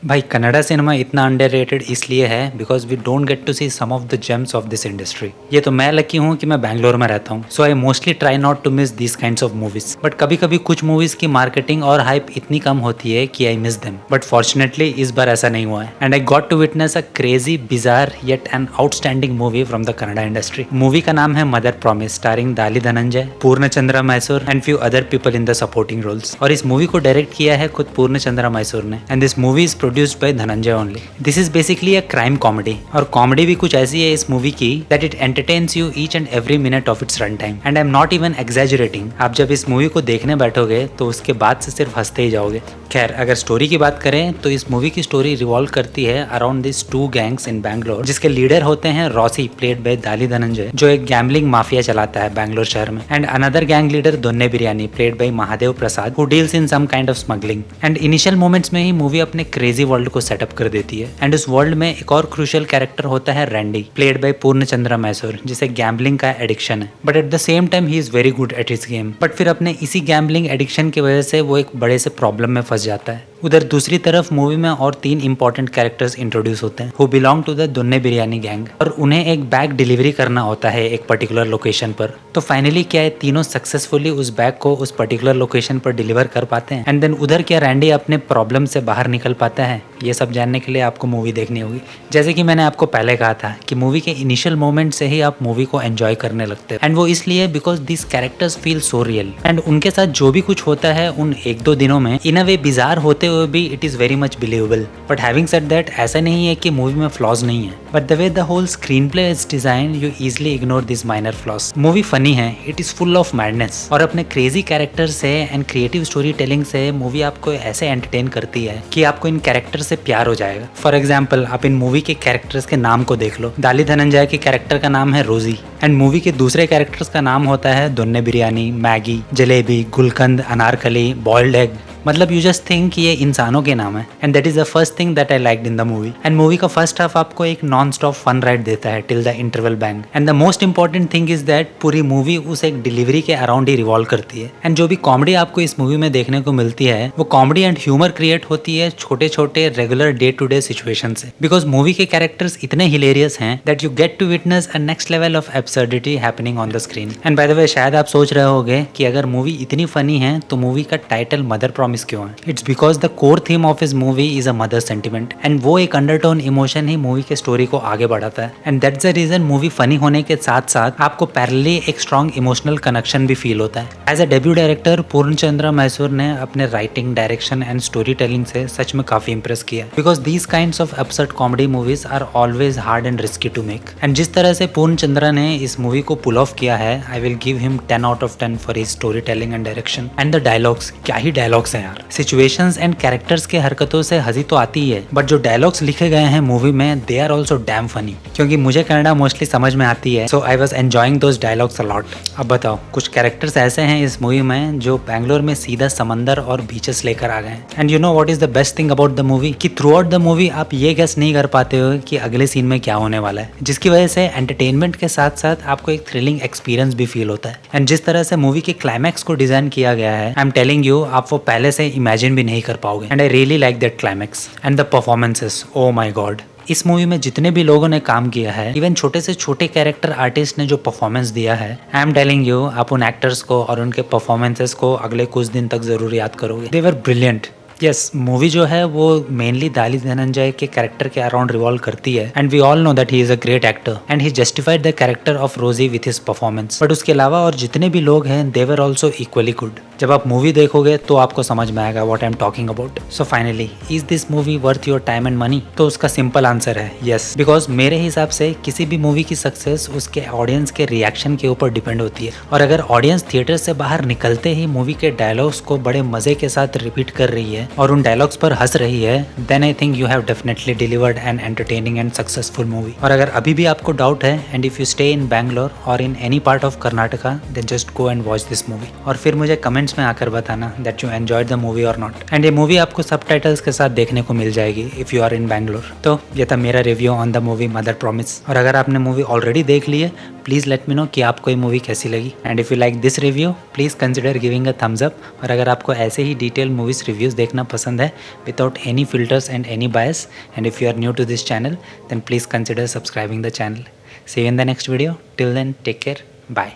भाई कन्नड़ा सिनेमा इतना अंडररेटेड इसलिए है because we don't get to see some of the gems of this industry. ये तो मैं लकी हूँ कि मैं बैंगलोर में रहता हूँ, so I mostly try not to miss this kinds of movies. But कभी कभी कुछ मूवीज की मार्केटिंग और हाइप इतनी कम होती है कि I miss them. But fortunately इस बार ऐसा नहीं हुआ है and I got to witness a crazy bizarre yet an outstanding movie from the Kannada industry. Movie का नाम है mother promise, starring Daali Dhananjaya, Poornachandra Mysore and few other people in the supporting roles. और इस मूवी को डायरेक्ट किया है खुद पूर्णचंद्र मैसूर ने and this movie is produced by Dhananjay only. This is basically a crime comedy और कॉमेडी भी कुछ ऐसी है इस मूवी की that it entertains you each and every minute of its run time and I am not even exaggerating. आप जब इस मूवी को देखने बैठोगे तो उसके बाद से सिर्फ हंसते ही जाओगे। खैर, अगर स्टोरी की बात करें तो इस मूवी की स्टोरी रिवॉल्व करती है अराउंड दिस टू गैंग्स इन बैंगलोर, जिसके लीडर होते हैं रॉसी प्लेड बाय दाली धनंजय, जो एक गैम्बलिंग माफिया चलाता है बैंगलोर शहर में, and another gang leader Donne biryani played by Mahadev Prasad, who deals in some kind of smuggling. And initial moments में ही मूवी अपने क्रेजी वर्ल्ड को सेटअप कर देती है एंड उस वर्ल्ड में एक और क्रूशियल कैरेक्टर होता है रैंडी प्लेड बाय पूर्णचंद्र मैसूर, जिसे गैम्बलिंग का एडिक्शन है but at the same time he is very good at his game. But फिर अपने इसी गैम्बलिंग एडिक्शन की वजह से वो एक बड़े से प्रॉब्लम में फंस जाता है। उधर दूसरी तरफ मूवी में और 3 इंपॉर्टेंट कैरेक्टर्स इंट्रोड्यूस होते हैं who belong to the Donne biryani gang और उन्हें एक बैग डिलीवरी करना होता है एक पर्टिकुलर लोकेशन पर। तो फाइनली क्या है, तीनों सक्सेसफुली उस बैग को उस पर्टिकुलर लोकेशन पर डिलीवर कर पाते हैं एंड देन उधर क्या रैंडी अपने प्रॉब्लम से बाहर निकल पाता है। ये सब जानने के लिए आपको मूवी देखनी होगी। जैसे कि मैंने आपको पहले कहा था कि मूवी के इनिशियल मोमेंट से ही आप मूवी को एंजॉय करने लगते हैं एंड वो इसलिए because this characters feel so real and उनके साथ जो भी कुछ होता है उन 1-2 दिनों में इन अ वे बिजार होते हुए भी it is very much believable. But having said that, ऐसा नहीं है कि मूवी में फ्लॉज नहीं है, but the way the whole screenplay is design you easily ignore this minor flaws. Movie funny है, it is full of madness और अपने क्रेजी कैरेक्टर से एंड क्रिएटिव स्टोरी टेलिंग से मूवी आपको ऐसे एंटरटेन करती है कि आपको इन कैरेक्टर से प्यार हो जाएगा। फॉर एग्जाम्पल, आप इन मूवी के कैरेक्टर्स के नाम को देख लो। दाली धनंजय के कैरेक्टर का नाम है रोजी एंड मूवी के दूसरे कैरेक्टर्स का नाम होता है दोन्ने बिरयानी, मैगी, जलेबी, गुलकंद, अनारकली, बॉइल्ड एग। मतलब यू जस्ट थिंक कि ये इंसानों के नाम है and that is the first thing that I liked in the movie. And movie का फर्स्ट हाफ आपको एक नॉन स्टॉप फन राइड देता है till the interval bang and the most important thing is that पूरी movie उस एक delivery के around ही revolve करती है एंड जो भी कॉमेडी आपको इस मूवी में देखने को मिलती है वो कॉमेडी एंड ह्यूमर क्रिएट होती है छोटे छोटे regular day to day situation से, बिकॉज मूवी के कैरेक्टर्स इतने हिलेरियस हैं that you get to witness a next level of absurdity happening on the screen. And by the way, शायद आप सोच रहे होगे कि अगर मूवी इतनी फनी है तो मूवी का टाइटल मदर प्रॉमिस क्यों है। It's because the core theme of his movie is a mother sentiment and वो एक अंडरटोन इमोशन ही मूवी के स्टोरी को आगे बढ़ाता है and that's the reason movie funny होने के साथ साथ आपको पैरेलली एक स्ट्रॉन्ग इमोशनल कनेक्शन भी फील होता है। As a debut director Purnachandra Mysore ने अपने writing, direction and story telling से सच में काफी इंप्रेस किया, because these kinds of absurd comedy movies are always hard and risky to make and जिस तरह से पूर्णचंद्र ने इस मूवी को पुल ऑफ किया है, I will give him 10 out of 10 for his story telling and direction and the dialogues. क्या ही dialogues हैं यार। सिचुएशंस एंड कैरेक्टर्स के हरकतों से हंसी तो आती ही है बट जो डायलॉग्स लिखे गए हैं मूवी में they are also damn funny, क्योंकि मुझे कन्नड़ा मोस्टली समझ में आती है, so I was enjoying those dialogues a lot. अब बताओ, कुछ कैरेक्टर्स ऐसे हैं इस मूवी में जो बैंगलोर में सीधा समंदर और बीचेस लेकर आ गए हैं and you know what is the best thing about the movie कि थ्रू आउट द मूवी आप ये गेस नहीं कर पाते हो कि अगले सीन में क्या होने वाला है, जिसकी वजह से एंटरटेनमेंट के साथ साथ आपको एक थ्रिलिंग एक्सपीरियंस भी फील होता है। एंड जिस तरह से मूवी के क्लाइमैक्स को डिजाइन किया गया है, आई एम टेलिंग यू, आप वो पहले से इमेजिन भी नहीं कर पाओगे and I really like that climax and the performances. Oh my God, इस मूवी में जितने भी लोगों ने काम किया है, इवन छोटे से छोटे कैरेक्टर आर्टिस्ट ने जो परफॉर्मेंस दिया है, आई एम टेलिंग यू, आप उन एक्टर्स को और उनके परफॉर्मेंसेस को अगले कुछ दिन तक जरूर याद करोगे। दे वर ब्रिलियंट। यस, मूवी जो है वो मेनली दाली धनंजय के कैरेक्टर के अराउंड रिवॉल्व करती है and we all know that he is a great actor and he justified the character of Rosy with his performance. But उसके अलावा और जितने भी लोग हैं they were also equally good. जब आप मूवी देखोगे तो आपको समझ में आएगा what I am talking about. So finally, is this movie worth your time and money? तो उसका सिंपल आंसर है यस, बिकॉज मेरे हिसाब से किसी भी मूवी की सक्सेस उसके ऑडियंस के रिएक्शन के ऊपर डिपेंड होती है और अगर ऑडियंस थिएटर से बाहर निकलते ही मूवी के डायलॉग्स को बड़े मजे के साथ रिपीट कर रही है और उन डायलॉग्स पर हंस रही है, then I think you have definitely delivered an entertaining and successful movie. और अगर अभी भी आपको डाउट है and if you stay in Bangalore और in any part of Karnataka, then just go and watch this movie और फिर मुझे कमेंट्स में आकर बताना that you enjoyed the movie और नॉट। एंड ये मूवी आपको सबटाइटल्स के साथ देखने को मिल जाएगी if you are in Bangalore. तो ये था मेरा review on the movie mother promise और अगर आपने मूवी ऑलरेडी देख ली है प्लीज़ लेट मी नो कि आपको ये मूवी कैसी लगी। And if you like this review please consider giving a thumbs up. और अगर आपको ऐसे ही डिटेल मूवीज़ रिव्यूज़ देखना पसंद है without any filters and any bias, and if you are new to this channel then please consider subscribing the channel. See you in the next video, till then take care, bye.